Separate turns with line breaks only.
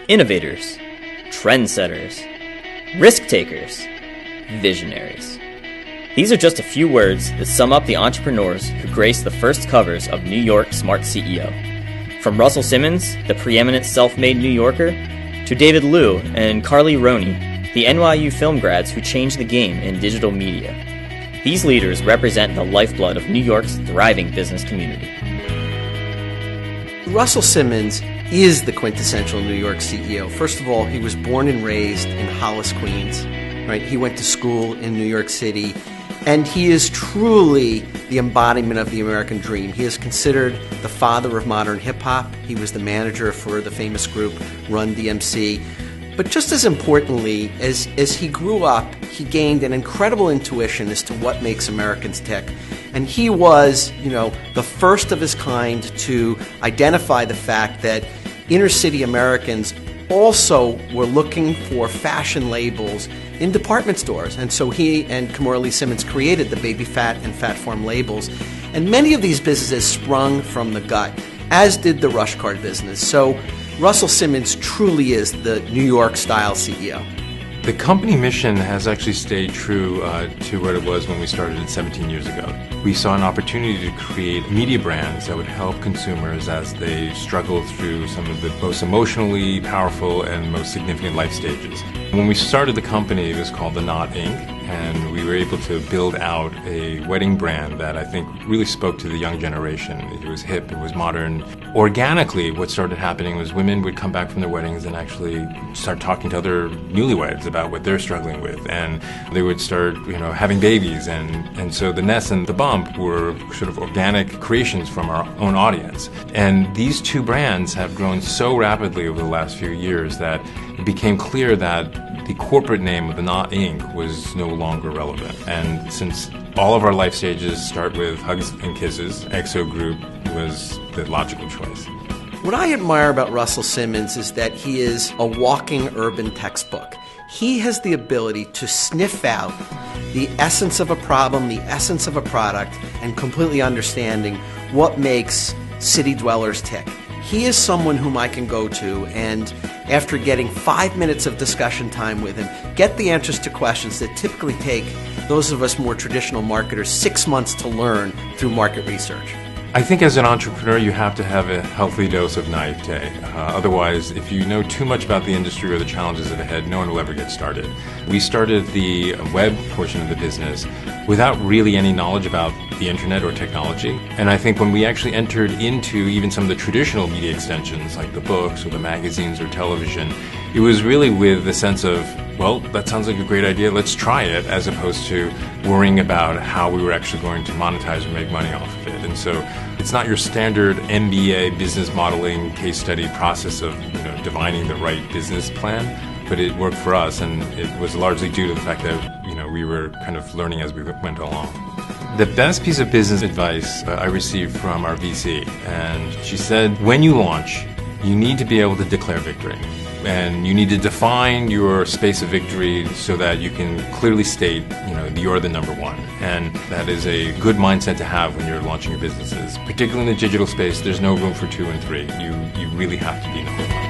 Innovators, trendsetters, risk takers, visionaries. These are just a few words that sum up the entrepreneurs who grace the first covers of New York Smart CEO. From Russell Simmons, the preeminent self-made New Yorker, to David Liu and Carly Roney, the NYU film grads who changed the game in digital media. These leaders represent the lifeblood of New York's thriving business community.
Russell Simmons is the quintessential New York CEO. First of all, he was born and raised in Hollis, Queens. Right? He went to school in New York City, and he is truly the embodiment of the American dream. He is considered the father of modern hip-hop. He was the manager for the famous group Run DMC. But just as importantly, as he grew up, he gained an incredible intuition as to what makes Americans tick. And he was, the first of his kind to identify the fact that inner-city Americans also were looking for fashion labels in department stores. And so he and Kimora Lee Simmons created the Baby Phat and Phat Farm labels. And many of these businesses sprung from the gut, as did the Rush Card business. So Russell Simmons truly is the New York-style CEO.
The company mission has actually stayed true to what it was when we started it 17 years ago. We saw an opportunity to create media brands that would help consumers as they struggle through some of the most emotionally powerful and most significant life stages. When we started the company, it was called The Knot Inc., and we were able to build out a wedding brand that I think really spoke to the young generation. It was hip, it was modern. Organically, what started happening was women would come back from their weddings and actually start talking to other newlyweds about what they're struggling with, and they would start, having babies, and so the Nest and the Bump were sort of organic creations from our own audience. And these two brands have grown so rapidly over the last few years that it became clear that the corporate name of The Knot Inc. was no longer relevant. And since all of our life stages start with hugs and kisses, XO Group was the logical choice.
What I admire about Russell Simmons is that he is a walking urban textbook. He has the ability to sniff out the essence of a problem, the essence of a product, and completely understanding what makes city dwellers tick. He is someone whom I can go to and, after getting 5 minutes of discussion time with him, get the answers to questions that typically take those of us more traditional marketers 6 months to learn through market research.
I think as an entrepreneur, you have to have a healthy dose of naivete. Otherwise, if you know too much about the industry or the challenges ahead, no one will ever get started. We started the web portion of the business without really any knowledge about the internet or technology. And I think when we actually entered into even some of the traditional media extensions, like the books or the magazines or television, it was really with the sense of, well, that sounds like a great idea, let's try it, as opposed to worrying about how we were actually going to monetize or make money off of it. And so it's not your standard MBA business modeling case study process of divining the right business plan, but it worked for us, and it was largely due to the fact that we were kind of learning as we went along. The best piece of business advice I received from our VC, and she said, when you launch, you need to be able to declare victory. And you need to define your space of victory so that you can clearly state, you're the number one. And that is a good mindset to have when you're launching your businesses. Particularly in the digital space, there's no room for 2 and 3. You really have to be number one.